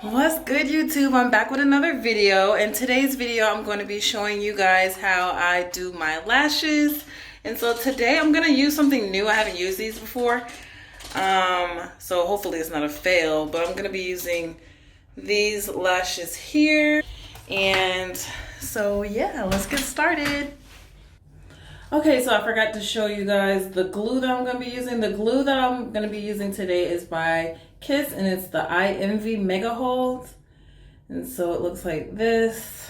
What's good, YouTube? I'm back with another video. In today's video, I'm going to be showing you guys how I do my lashes. And so today I'm going to use something new. I haven't used these before. So hopefully it's not a fail, but I'm going to be using these lashes here. And so yeah, let's get started. Okay, so I forgot to show you guys the glue that I'm going to be using. The glue that I'm going to be using today is by Kiss, and it's the I Envy Mega Hold. And so it looks like this.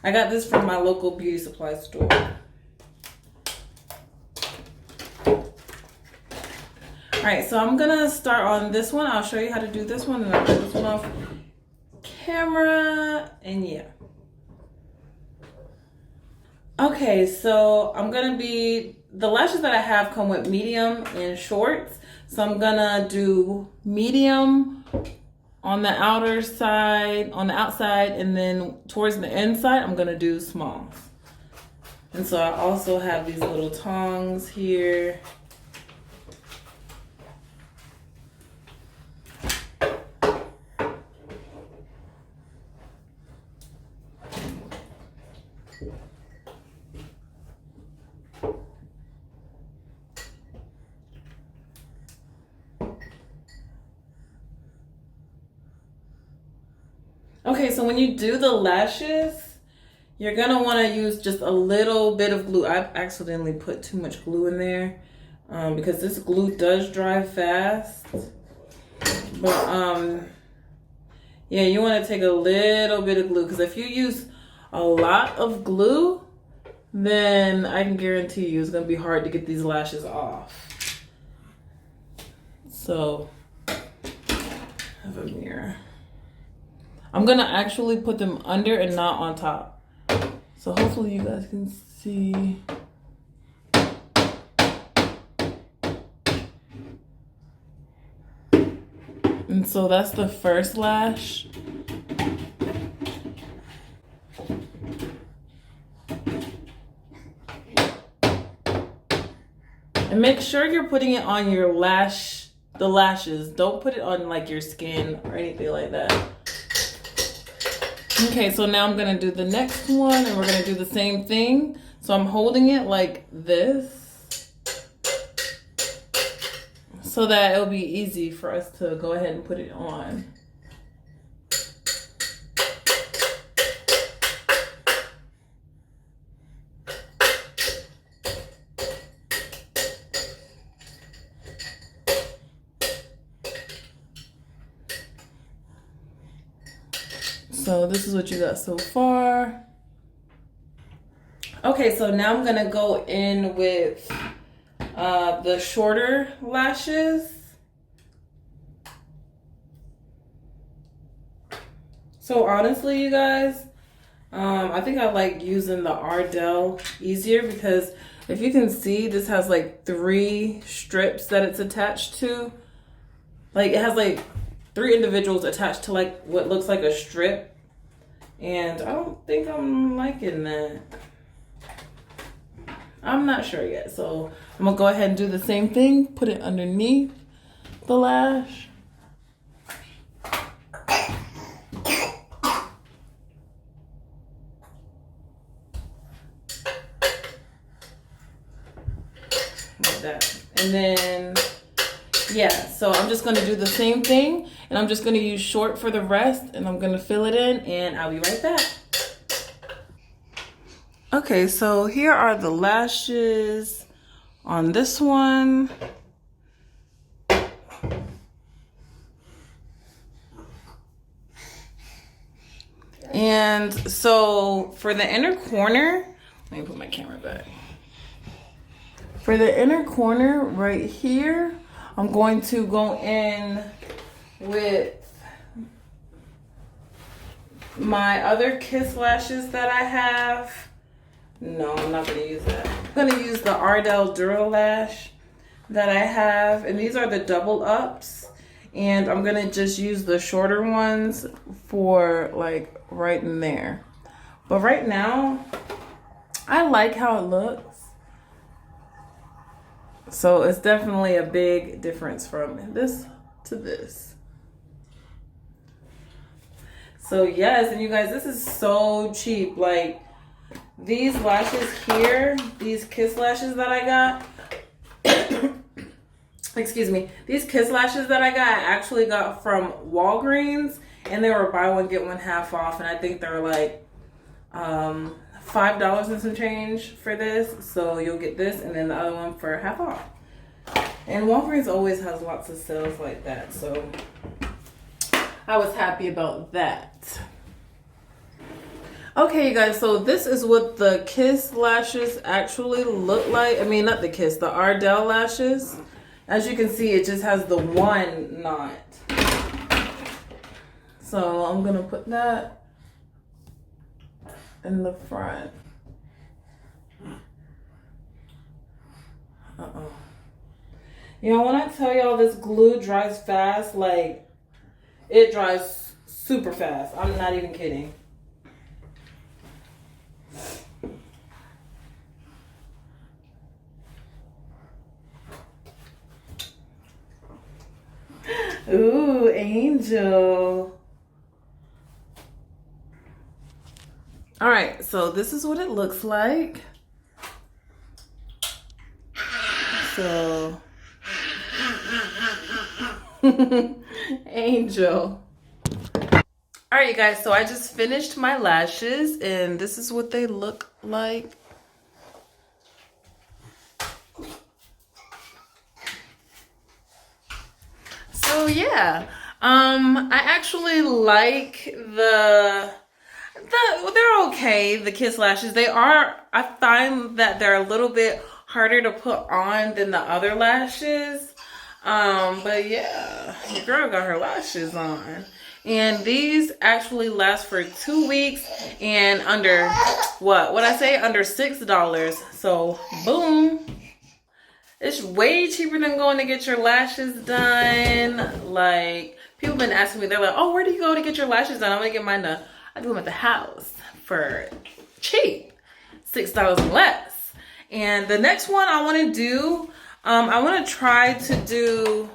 I got this from my local beauty supply store. Alright, so I'm going to start on this one. I'll show you how to do this one, and I'll put this one off camera, and yeah. Okay, so the lashes that I have come with medium and shorts. So I'm gonna do medium on the outside, and then towards the inside, I'm gonna do smalls. And so I also have these little tongs here. Okay, so when you do the lashes, you're gonna wanna use just a little bit of glue. I accidentally put too much glue in there because this glue does dry fast. But yeah, you wanna take a little bit of glue, because if you use a lot of glue, then I can guarantee you it's gonna be hard to get these lashes off. So, I have a mirror. I'm gonna actually put them under and not on top. So hopefully you guys can see. And so that's the first lash. And make sure you're putting it on your the lashes. Don't put it on like your skin or anything like that. Okay, so now I'm gonna do the next one, and we're gonna do the same thing. So I'm holding it like this so that it'll be easy for us to go ahead and put it on. So this is what you got so far. Okay, so now I'm gonna go in with the shorter lashes. So honestly, you guys, I think I like using the Ardell easier, because if you can see, this has like 3 strips that it's attached to. Like it has like 3 individuals attached to like what looks like a strip. And I don't think I'm liking that. I'm not sure yet. So I'm gonna go ahead and do the same thing. Put it underneath the lash. Like that. And then, yeah, so I'm just gonna do the same thing, and I'm just gonna use short for the rest, and I'm gonna fill it in, and I'll be right back. Okay, so here are the lashes on this one. And so for the inner corner, let me put my camera back. For the inner corner right here, I'm going to go in with my other Kiss lashes that I have. No, I'm not going to use that. I'm going to use the Ardell Dura Lash that I have. And these are the double ups. And I'm going to just use the shorter ones for like right in there. But right now, I like how it looks. So it's definitely a big difference from this to this. So yes, and you guys, this is so cheap. Like these lashes here, these kiss lashes that I got, excuse me, these kiss lashes that I got, I actually got from Walgreens, and they were buy one get one half off, and I think they're like $5 and some change for this. So you'll get this and then the other one for half off. And Walgreens always has lots of sales like that, so I was happy about that. Okay, you guys, so this is what the Kiss lashes actually look like. I mean, not the Kiss, the Ardell lashes. As you can see, it just has the one knot. So I'm gonna put that in the front. Uh-oh. You know, when I tell y'all this glue dries fast, like, it dries super fast. I'm not even kidding. Ooh, Angel. All right, so this is what it looks like. So, Angel. All right, you guys, so I just finished my lashes and this is what they look like. So yeah, I actually like they're okay, the Kiss lashes. They are, I find that they're a little bit harder to put on than the other lashes. But yeah, your girl got her lashes on. And these actually last for 2 weeks and under, what I say, under $6. So boom. It's way cheaper than going to get your lashes done. Like, people been asking me, they're like, oh, where do you go to get your lashes done? I'm gonna get mine done. I do them at the house for cheap, $6 and less. And the next one I want to do, I want to try to do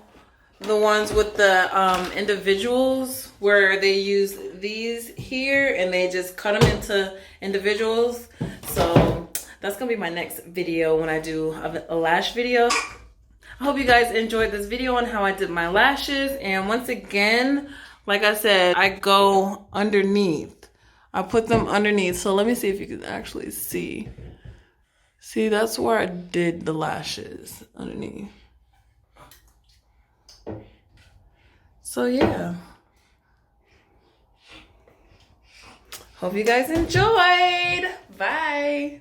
the ones with the individuals where they use these here and they just cut them into individuals. So that's gonna be my next video when I do a lash video. I hope you guys enjoyed this video on how I did my lashes. And once again, like I said, I go underneath. I put them underneath. So let me see if you can actually see. See, that's where I did the lashes, underneath. So yeah. Hope you guys enjoyed. Bye.